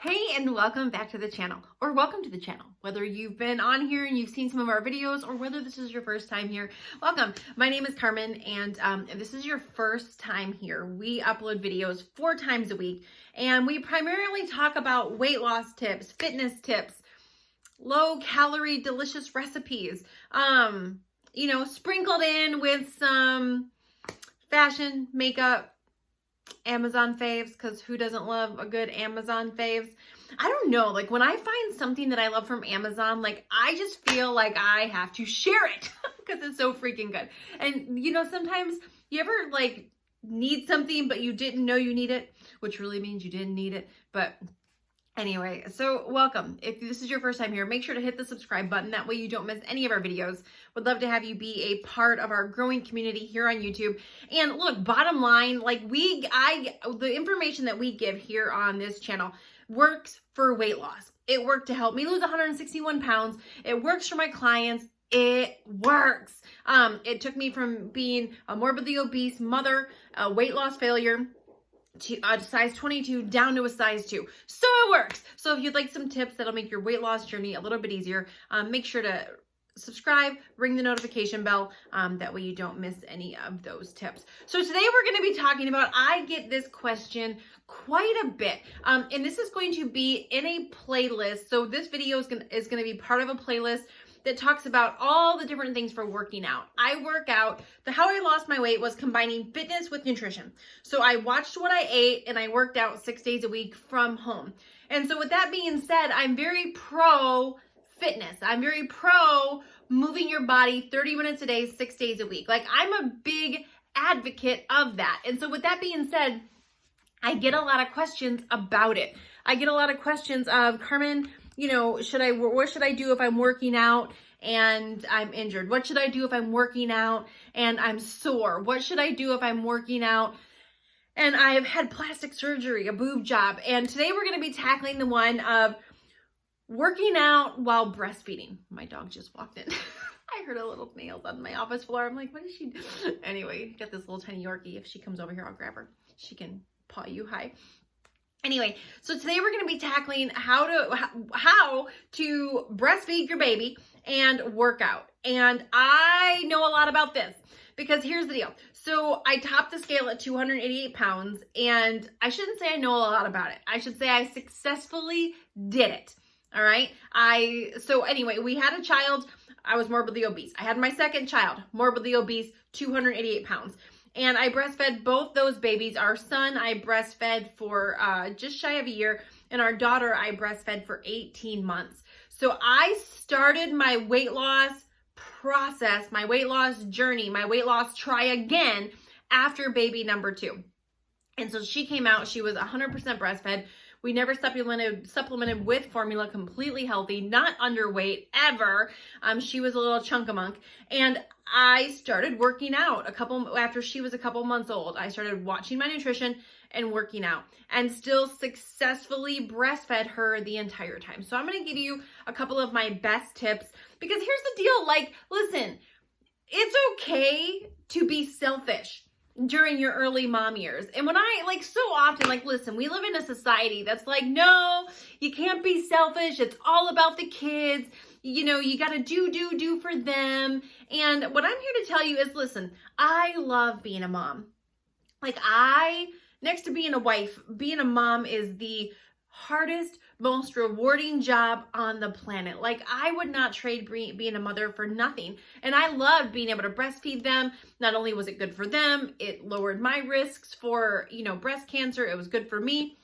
Hey, and welcome back to the channel, or welcome to the channel. Whether you've been on here and you've seen some of our videos, or whether this is your first time here, welcome. My name is Carmen, and if this is your first time here, we upload videos 4 times a week, and we primarily talk about weight loss tips, fitness tips, low-calorie, delicious recipes, sprinkled in with some fashion, makeup, Amazon faves, because who doesn't love a good Amazon faves? I don't know, like when I find something that I love from Amazon, like I just feel like I have to share it because it's so freaking good. And sometimes you ever like need something but you didn't know you need it, which really means you didn't need it. But anyway, so welcome. If this is your first time here, make sure to hit the subscribe button. That way you don't miss any of our videos. Would love to have you be a part of our growing community here on YouTube. And look, bottom line, like the information that we give here on this channel works for weight loss. It worked to help me lose 161 pounds. It works for my clients. It works. It took me from being a morbidly obese mother, a weight loss failure, to size 22 down to a size 2. So it works. So if you'd like some tips that'll make your weight loss journey a little bit easier, make sure to subscribe, ring the notification bell. That way you don't miss any of those tips. So today we're going to be talking about, I get this question quite a bit. And this is going to be in a playlist. So this video is going to be part of a playlist that talks about all the different things for working out. I work out. How I lost my weight was combining fitness with nutrition. So I watched what I ate and I worked out 6 days a week from home. And so with that being said, I'm very pro fitness. I'm very pro moving your body 30 minutes a day, 6 days a week. Like I'm a big advocate of that. And so with that being said, I get a lot of questions about it. I get a lot of questions of, Carmen, what should I do if I'm working out and I'm injured? What should I do if I'm working out and I'm sore? What should I do if I'm working out and I've had plastic surgery, a boob job? And today we're going to be tackling the one of working out while breastfeeding. My dog just walked in. I heard a little nails on my office floor. I'm like, what is she doing? Anyway, got this little tiny Yorkie. If she comes over here, I'll grab her. She can paw you. Hi. Anyway, so today we're going to be tackling how to breastfeed your baby and work out. And I know a lot about this because here's the deal. So I topped the scale at 288 pounds, and I shouldn't say I know a lot about it. I should say I successfully did it. All right. So anyway, we had a child. I was morbidly obese. I had my second child, morbidly obese, 288 pounds. And I breastfed both those babies. Our son, I breastfed for just shy of a year. And our daughter, I breastfed for 18 months. So I started my weight loss process, my weight loss journey, my weight loss try again after baby number 2. And so she came out, she was 100% breastfed. We never supplemented with formula, completely healthy, not underweight ever. She was a little chunk-a-monk. And I started working out after she was a couple months old. I started watching my nutrition and working out and still successfully breastfed her the entire time. So I'm going to give you a couple of my best tips because here's the deal. Like, listen, it's okay to be selfish during your early mom years. And when so often, listen, we live in a society that's like, no, you can't be selfish. It's all about the kids. You got to do for them. And what I'm here to tell you is, listen, I love being a mom. Next to being a wife, being a mom is the hardest, most rewarding job on the planet. I would not trade being a mother for nothing. And I loved being able to breastfeed them. Not only was it good for them, it lowered my risks for, breast cancer. It was good for me.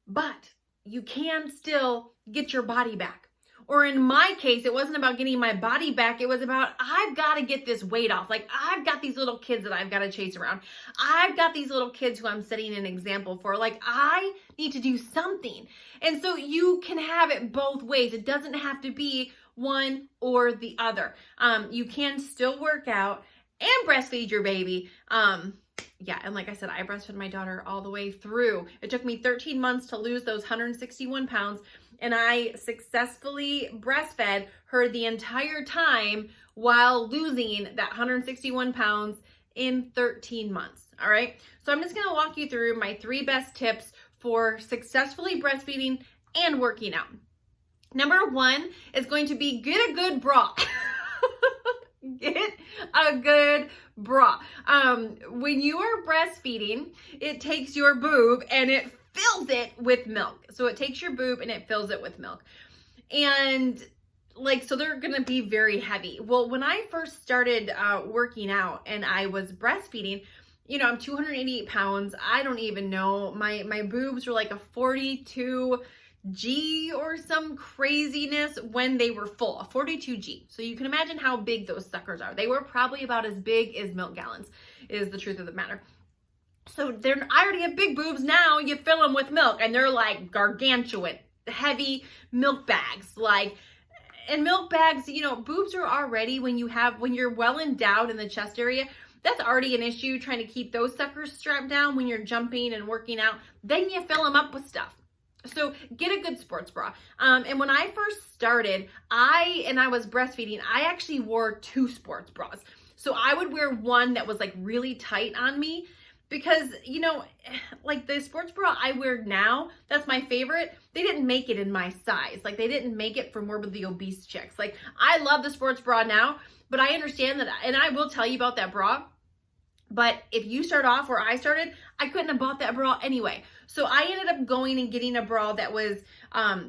But you can still get your body back. Or in my case, it wasn't about getting my body back. It was about, I've got to get this weight off. I've got these little kids that I've got to chase around. I've got these little kids who I'm setting an example for. I need to do something. And so you can have it both ways. It doesn't have to be one or the other. You can still work out and breastfeed your baby. Yeah, and like I said, I breastfed my daughter all the way through. It took me 13 months to lose those 161 pounds, and I successfully breastfed her the entire time while losing that 161 pounds in 13 months. All right. So I'm just going to walk you through my 3 best tips for successfully breastfeeding and working out. Number one is going to be get a good bra. Get a good bra. When you are breastfeeding, it takes your boob and it fills it with milk. So it takes your boob and it fills it with milk. And so they're going to be very heavy. Well, when I first started working out and I was breastfeeding, I'm 288 pounds. I don't even know. My boobs were like a 42G or some craziness when they were full, a 42G. So you can imagine how big those suckers are. They were probably about as big as milk gallons, is the truth of the matter. So I already have big boobs. Now you fill them with milk and they're like gargantuan, heavy milk bags. And milk bags, boobs are already, when you're well endowed in the chest area, that's already an issue, trying to keep those suckers strapped down when you're jumping and working out. Then you fill them up with stuff. So get a good sports bra. And when I first started, I was breastfeeding, I actually wore 2 sports bras. So I would wear one that was like really tight on me because, the sports bra I wear now, that's my favorite. They didn't make it in my size. They didn't make it for morbidly obese chicks. I love the sports bra now, but I understand that, and I will tell you about that bra. But if you start off where I started, I couldn't have bought that bra anyway. So I ended up going and getting a bra that was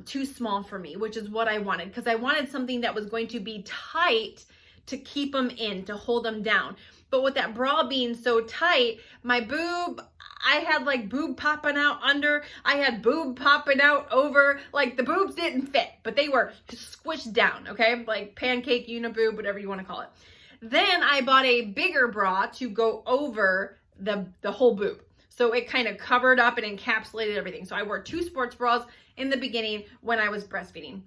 too small for me, which is what I wanted, because I wanted something that was going to be tight to keep them in, to hold them down. But with that bra being so tight, my boob, I had boob popping out under, I had boob popping out over, the boobs didn't fit, but they were squished down, okay? Pancake, uniboob, whatever you want to call it. Then I bought a bigger bra to go over the whole boob. So it kind of covered up and encapsulated everything. So I wore 2 sports bras in the beginning when I was breastfeeding.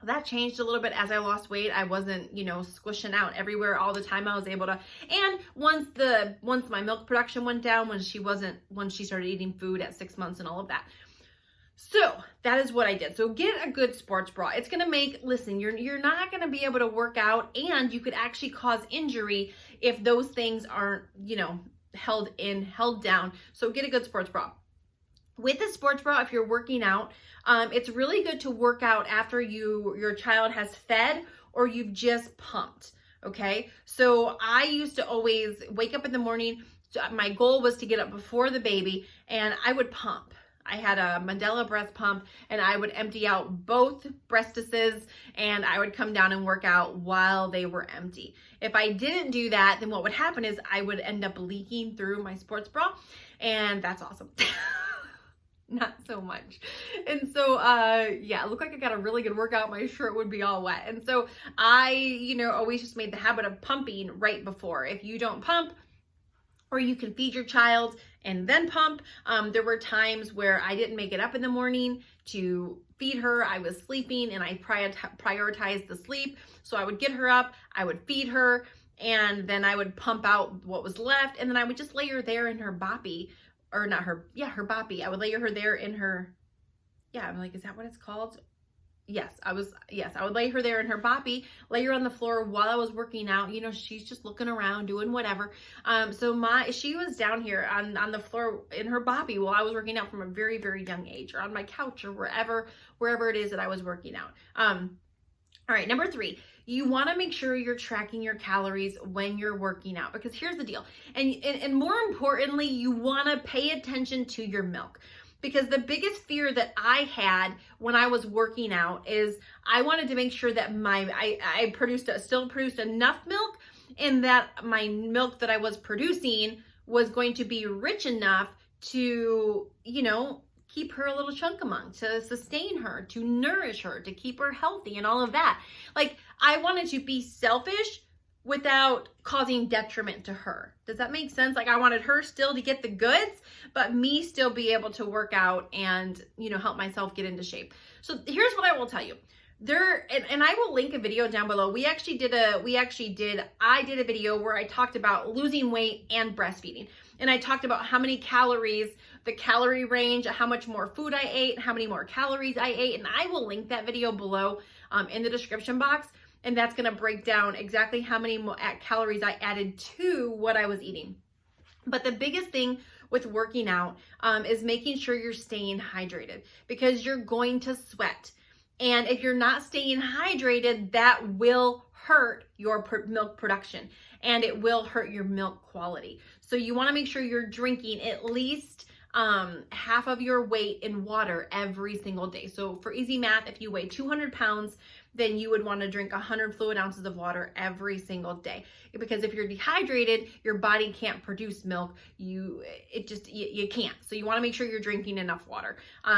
That changed a little bit as I lost weight. I wasn't, squishing out everywhere all the time. I was able to, and once my milk production went down, when she started eating food at 6 months and all of that. So that is what I did. So get a good sports bra. It's going to listen, you're not going to be able to work out, and you could actually cause injury if those things aren't, held down. So get a good sports bra. With the sports bra, if you're working out, it's really good to work out after your child has fed or you've just pumped. Okay. So I used to always wake up in the morning. My goal was to get up before the baby, and I would pump. I had a Mandela breast pump, and I would empty out both breastises, and I would come down and work out while they were empty. If I didn't do that, then what would happen is I would end up leaking through my sports bra, and that's awesome. Not so much. And so, it looked like I got a really good workout. My shirt would be all wet. And so I, always just made the habit of pumping right before. If you don't pump, or you can feed your child and then pump. There were times where I didn't make it up in the morning to feed her. I was sleeping and I prioritized the sleep. So I would get her up, I would feed her, and then I would pump out what was left. And then I would just lay her there in her boppy, or not her, her boppy. I would lay her there in her, I'm like, is that what it's called? Yes, I would lay her there in her boppy, lay her on the floor while I was working out. She's just looking around, doing whatever. She was down here on the floor in her boppy while I was working out from a very, very young age, or on my couch, or wherever it is that I was working out. All right, number 3, you want to make sure you're tracking your calories when you're working out, because here's the deal. And more importantly, you want to pay attention to your milk. Because the biggest fear that I had when I was working out is I wanted to make sure that I still produced enough milk, and that my milk that I was producing was going to be rich enough to, keep her a little chunk among, to sustain her, to nourish her, to keep her healthy and all of that. I wanted to be selfish without causing detriment to her. Does that make sense? I wanted her still to get the goods, but me still be able to work out and, help myself get into shape. So here's what I will tell you. And I will link a video down below. I did a video where I talked about losing weight and breastfeeding. And I talked about how many calories, the calorie range, how much more food I ate, how many more calories I ate. And I will link that video below in the description box. And that's going to break down exactly how many calories I added to what I was eating. But the biggest thing with working out is making sure you're staying hydrated, because you're going to sweat. And if you're not staying hydrated, that will hurt your milk production, and it will hurt your milk quality. So you want to make sure you're drinking at least half of your weight in water every single day. So for easy math, if you weigh 200 pounds, then you would want to drink 100 fluid ounces of water every single day. Because if you're dehydrated, your body can't produce milk. You can't. So you want to make sure you're drinking enough water.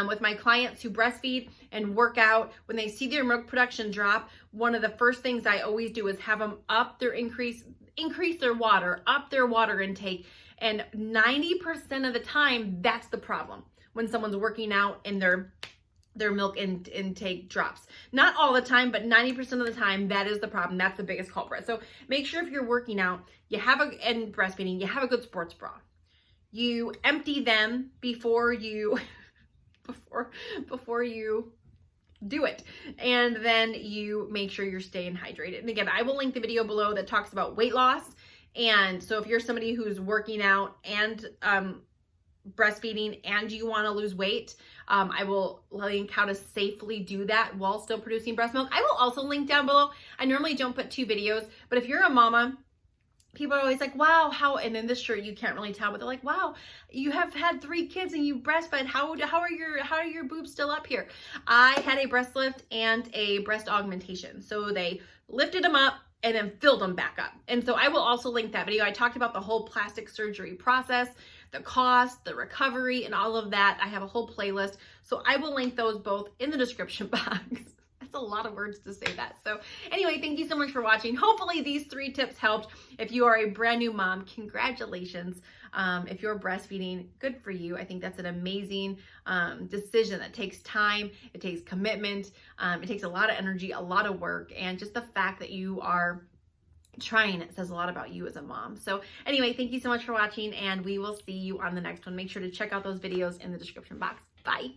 With my clients who breastfeed and work out, when they see their milk production drop, one of the first things I always do is have them increase their water, up their water intake. And 90% of the time, that's the problem when someone's working out and their milk intake drops. Not all the time, but 90% of the time, that is the problem. That's the biggest culprit. So make sure if you're working out, and breastfeeding, you have a good sports bra. You empty them before you do it. And then you make sure you're staying hydrated. And again, I will link the video below that talks about weight loss. And so if you're somebody who's working out and breastfeeding and you want to lose weight, I will link how to safely do that while still producing breast milk. I will also link down below. I normally don't put 2 videos, but if you're a mama, people are always like, wow, how, and in this shirt you can't really tell, but they're like, wow, you have had 3 kids and you breastfed. How are your boobs still up here? I had a breast lift and a breast augmentation. So they lifted them up and then filled them back up. And so I will also link that video. I talked about the whole plastic surgery process, the cost, the recovery, and all of that. I have a whole playlist. So I will link those both in the description box. That's a lot of words to say that. So anyway, thank you so much for watching. Hopefully these 3 tips helped. If you are a brand new mom, congratulations. If you're breastfeeding, good for you. I think that's an amazing decision that takes time. It takes commitment. It takes a lot of energy, a lot of work, and just the fact that you are trying, it says a lot about you as a mom. So anyway, thank you so much for watching, and we will see you on the next one. Make sure to check out those videos in the description box. Bye.